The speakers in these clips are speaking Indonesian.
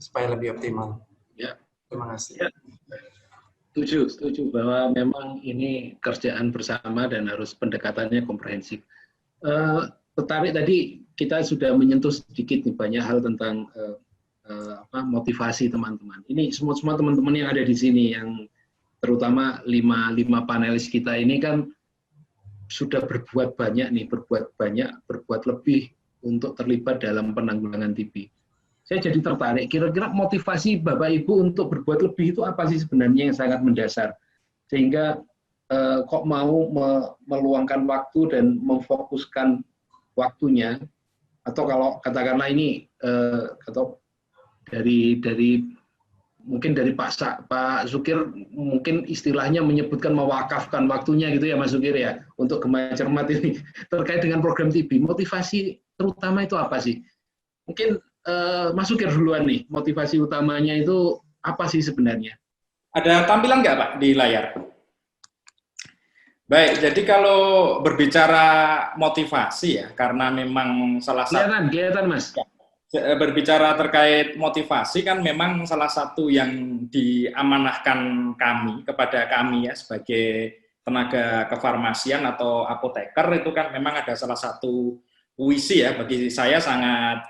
supaya lebih optimal. Ya. Terima kasih. Ya. Setuju bahwa memang ini kerjaan bersama dan harus pendekatannya komprehensif. Tertarik tadi kita sudah menyentuh sedikit nih banyak hal tentang motivasi teman-teman. Ini semua teman-teman yang ada di sini, yang terutama lima panelis kita ini kan sudah berbuat banyak, berbuat lebih untuk terlibat dalam penanggulangan TB. Saya jadi tertarik, kira-kira motivasi Bapak Ibu untuk berbuat lebih itu apa sih sebenarnya yang sangat mendasar? Sehingga kok mau meluangkan waktu dan memfokuskan waktunya, atau kalau katakanlah ini atau dari mungkin dari Pak Sukir mungkin istilahnya menyebutkan mewakafkan waktunya gitu ya Mas Sukir ya, untuk Gema Cermat ini terkait dengan program TB. Motivasi terutama itu apa sih? Mungkin Mas Sukir duluan nih, motivasi utamanya itu apa sih sebenarnya? Ada tampilan nggak Pak di layar? Baik, jadi kalau berbicara motivasi ya, karena memang salah satu... Kelihatan Mas. Berbicara terkait motivasi kan memang salah satu yang diamanahkan kepada kami ya sebagai tenaga kefarmasian atau apoteker, itu kan memang ada salah satu puisi ya, bagi saya sangat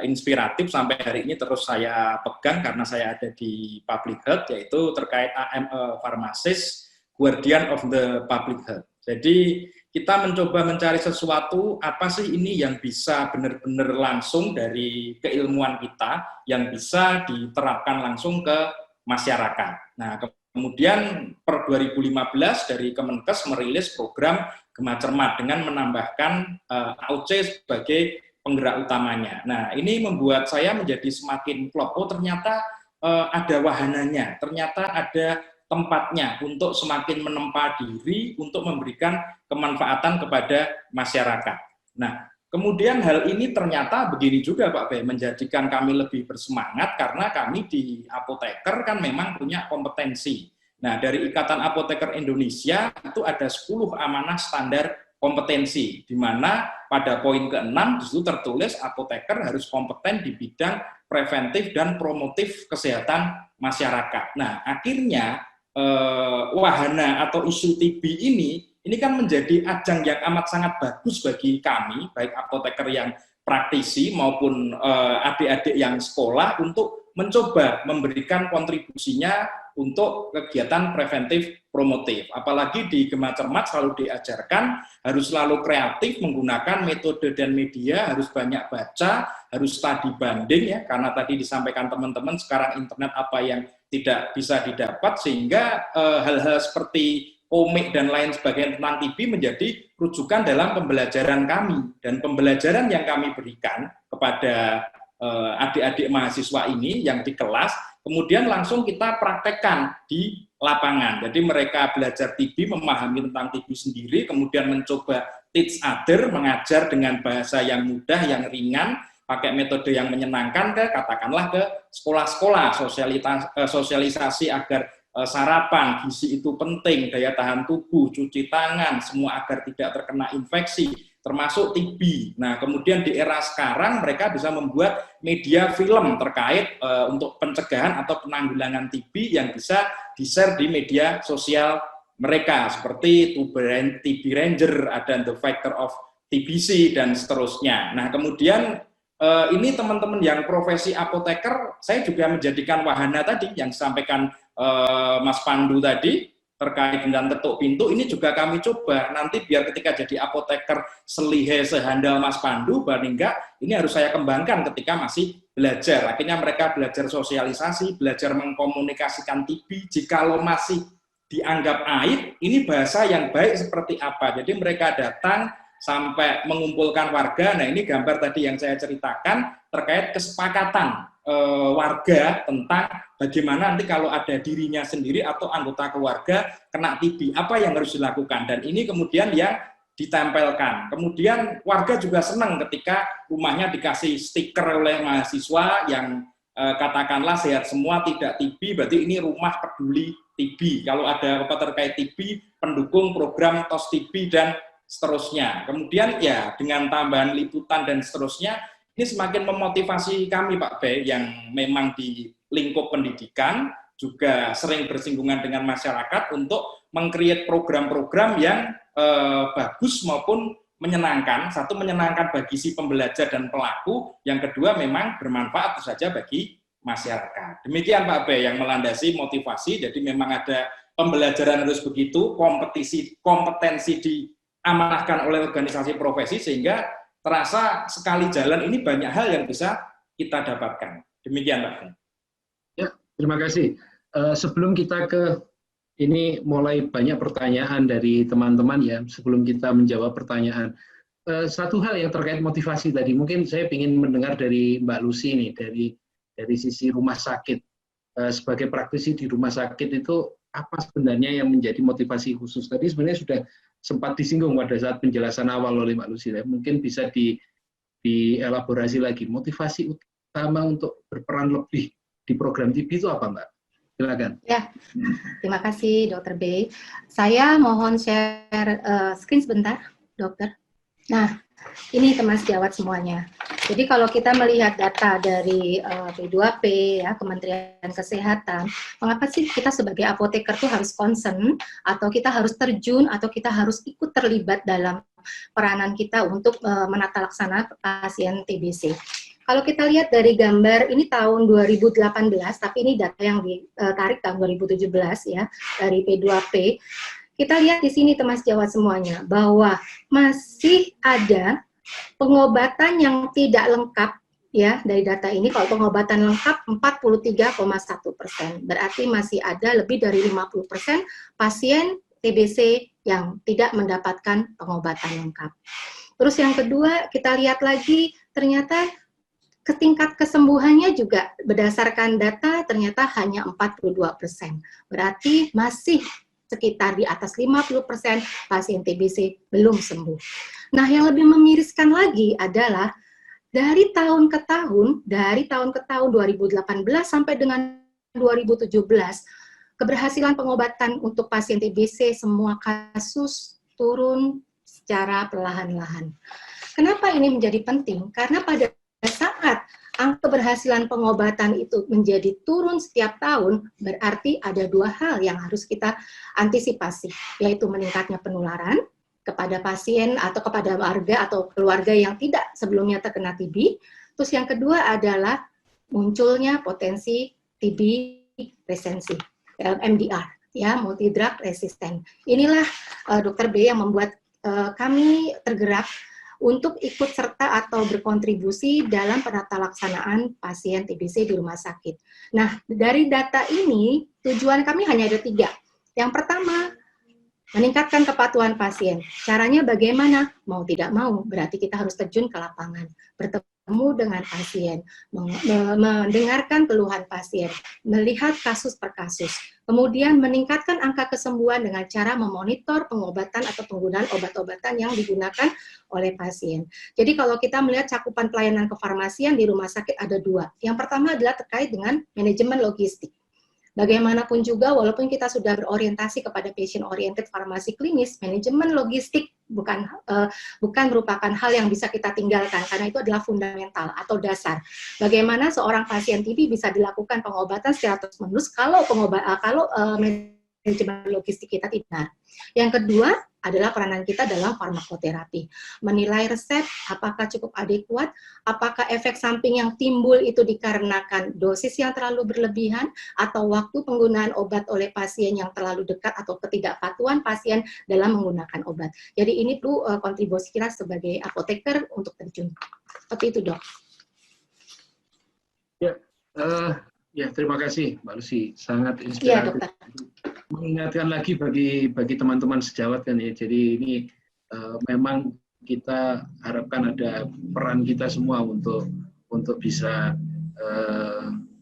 inspiratif sampai hari ini terus saya pegang karena saya ada di public health, yaitu terkait AM Pharmacist, Guardian of the Public Health. Jadi kita mencoba mencari sesuatu, apa sih ini yang bisa benar-benar langsung dari keilmuan kita, yang bisa diterapkan langsung ke masyarakat. Nah, kemudian per 2015 dari Kemenkes merilis program Gema Cermat dengan menambahkan AOC sebagai penggerak utamanya. Nah, ini membuat saya menjadi semakin klop. Oh, ternyata ada wahananya, ternyata ada tempatnya untuk semakin menempa diri untuk memberikan kemanfaatan kepada masyarakat. Nah, kemudian hal ini ternyata begini juga Pak B, menjadikan kami lebih bersemangat karena kami di apoteker kan memang punya kompetensi. Nah, dari Ikatan Apoteker Indonesia itu ada 10 amanah standar kompetensi, di mana pada poin ke-6 disitu tertulis apoteker harus kompeten di bidang preventif dan promotif kesehatan masyarakat. Nah, akhirnya wahana atau isu TB ini kan menjadi ajang yang amat sangat bagus bagi kami, baik apoteker yang praktisi maupun adik-adik yang sekolah, untuk mencoba memberikan kontribusinya untuk kegiatan preventif promotif. Apalagi di Gema Cermat selalu diajarkan harus selalu kreatif menggunakan metode dan media, harus banyak baca, harus studi banding ya, karena tadi disampaikan teman-teman sekarang internet apa yang tidak bisa didapat, sehingga hal-hal seperti komik dan lain sebagainya tentang TB menjadi rujukan dalam pembelajaran kami, dan pembelajaran yang kami berikan kepada adik-adik mahasiswa ini yang di kelas, kemudian langsung kita praktekkan di lapangan. Jadi mereka belajar TB, memahami tentang TB sendiri, kemudian mencoba teach other, mengajar dengan bahasa yang mudah, yang ringan, pakai metode yang menyenangkan katakanlah ke sekolah-sekolah, sosialisasi agar sarapan, gizi itu penting, daya tahan tubuh, cuci tangan, semua agar tidak terkena infeksi, termasuk TB. Nah, kemudian di era sekarang mereka bisa membuat media film terkait untuk pencegahan atau penanggulangan TB yang bisa di-share di media sosial mereka, seperti TB Ranger, ada The Factor of TBC, dan seterusnya. Nah, kemudian ini teman-teman yang profesi apoteker, saya juga menjadikan wahana tadi yang disampaikan Mas Pandu tadi, terkait dengan ketuk pintu, ini juga kami coba nanti biar ketika jadi apoteker selihe sehandal Mas Pandu, paling enggak ini harus saya kembangkan ketika masih belajar. Akhirnya mereka belajar sosialisasi, belajar mengkomunikasikan TB, jikalau masih dianggap aib, ini bahasa yang baik seperti apa. Jadi mereka datang sampai mengumpulkan warga. Nah, ini gambar tadi yang saya ceritakan terkait kesepakatan warga tentang bagaimana nanti kalau ada dirinya sendiri atau anggota keluarga kena TB, apa yang harus dilakukan, dan ini kemudian yang ditempelkan. Kemudian warga juga senang ketika rumahnya dikasih stiker oleh mahasiswa yang katakanlah sehat semua, tidak TB, berarti ini rumah peduli TB. Kalau ada apa terkait TB, pendukung program TOS TB dan seterusnya. Kemudian ya dengan tambahan liputan dan seterusnya, ini semakin memotivasi kami Pak B yang memang di lingkup pendidikan juga sering bersinggungan dengan masyarakat untuk meng-create program-program yang bagus maupun menyenangkan. Satu, menyenangkan bagi si pembelajar dan pelaku, yang kedua memang bermanfaat tentu saja bagi masyarakat. Demikian Pak B yang melandasi motivasi. Jadi memang ada pembelajaran harus begitu, kompetensi diamanahkan oleh organisasi profesi sehingga terasa sekali jalan ini banyak hal yang bisa kita dapatkan. Demikian Pak B. Ya, terima kasih. Sebelum kita ke ini, mulai banyak pertanyaan dari teman-teman ya, sebelum kita menjawab pertanyaan. Satu hal yang terkait motivasi tadi, mungkin saya ingin mendengar dari Mbak Lucy nih, dari sisi rumah sakit. Sebagai praktisi di rumah sakit itu, apa sebenarnya yang menjadi motivasi khusus? Tadi sebenarnya sudah sempat disinggung pada saat penjelasan awal oleh Mbak Lucy. Mungkin bisa dielaborasi lagi. Motivasi utama untuk berperan lebih di program TB itu apa, Mbak? Silakan. Ya, terima kasih Dr. B. Saya mohon share screen sebentar, Dokter. Nah, ini teman sejawat semuanya. Jadi kalau kita melihat data dari P2P, ya, Kementerian Kesehatan, mengapa sih kita sebagai apoteker tuh harus concern, atau kita harus terjun, atau kita harus ikut terlibat dalam peranan kita untuk menata laksana pasien TBC. Kalau kita lihat dari gambar, ini tahun 2018, tapi ini data yang ditarik tahun 2017 ya, dari P2P. Kita lihat di sini teman sejawat semuanya, bahwa masih ada pengobatan yang tidak lengkap, ya, dari data ini. Kalau pengobatan lengkap 43,1%, berarti masih ada lebih dari 50% pasien TBC yang tidak mendapatkan pengobatan lengkap. Terus yang kedua, kita lihat lagi, ternyata tingkat kesembuhannya juga berdasarkan data ternyata hanya 42%. Berarti masih sekitar di atas 50% pasien TBC belum sembuh. Nah, yang lebih memiriskan lagi adalah dari tahun ke tahun 2018 sampai dengan 2017, keberhasilan pengobatan untuk pasien TBC semua kasus turun secara perlahan-lahan. Kenapa ini menjadi penting? Karena pada saat angka keberhasilan pengobatan itu menjadi turun setiap tahun, berarti ada dua hal yang harus kita antisipasi, yaitu meningkatnya penularan kepada pasien atau kepada warga atau keluarga yang tidak sebelumnya terkena TB. Terus yang kedua adalah munculnya potensi TB resensi, MDR, ya, multi drug resistant. Inilah Dr. B yang membuat kami tergerak untuk ikut serta atau berkontribusi dalam penata laksanaan pasien TBC di rumah sakit. Nah, dari data ini, tujuan kami hanya ada 3. Yang pertama, meningkatkan kepatuhan pasien. Caranya bagaimana? Mau tidak mau, berarti kita harus terjun ke lapangan, bertemu dengan pasien, mendengarkan keluhan pasien, melihat kasus per kasus. Kemudian meningkatkan angka kesembuhan dengan cara memonitor pengobatan atau penggunaan obat-obatan yang digunakan oleh pasien. Jadi kalau kita melihat cakupan pelayanan kefarmasian di rumah sakit ada 2. Yang pertama adalah terkait dengan manajemen logistik. Bagaimanapun juga, walaupun kita sudah berorientasi kepada patient-oriented farmasi klinis, manajemen logistik bukan merupakan hal yang bisa kita tinggalkan, karena itu adalah fundamental atau dasar. Bagaimana seorang pasien TB bisa dilakukan pengobatan secara terus-menerus kalau manajemen logistik kita tidak. Yang kedua adalah peranan kita dalam farmakoterapi. Menilai resep, apakah cukup adekuat, apakah efek samping yang timbul itu dikarenakan dosis yang terlalu berlebihan, atau waktu penggunaan obat oleh pasien yang terlalu dekat, atau ketidakpatuhan pasien dalam menggunakan obat. Jadi ini perlu kontribusi kita sebagai apoteker untuk terjun. Seperti itu, Dok. Ya, terima kasih Mbak Lucy, sangat inspiratif. Iya, Dokter. Mengingatkan lagi bagi teman-teman sejawat kan ya, jadi ini memang kita harapkan ada peran kita semua untuk bisa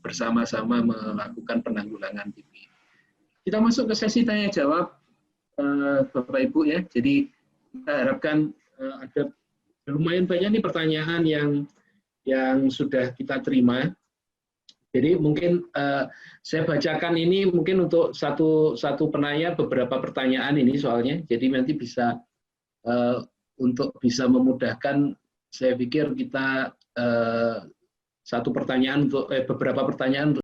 bersama-sama melakukan penanggulangan TB. Kita masuk ke sesi tanya jawab Bapak Ibu ya, jadi kita harapkan ada lumayan banyak nih pertanyaan yang sudah kita terima. Jadi mungkin saya bacakan ini mungkin untuk satu penanya beberapa pertanyaan ini soalnya. Jadi nanti bisa untuk bisa memudahkan, saya pikir kita satu pertanyaan untuk beberapa pertanyaan untuk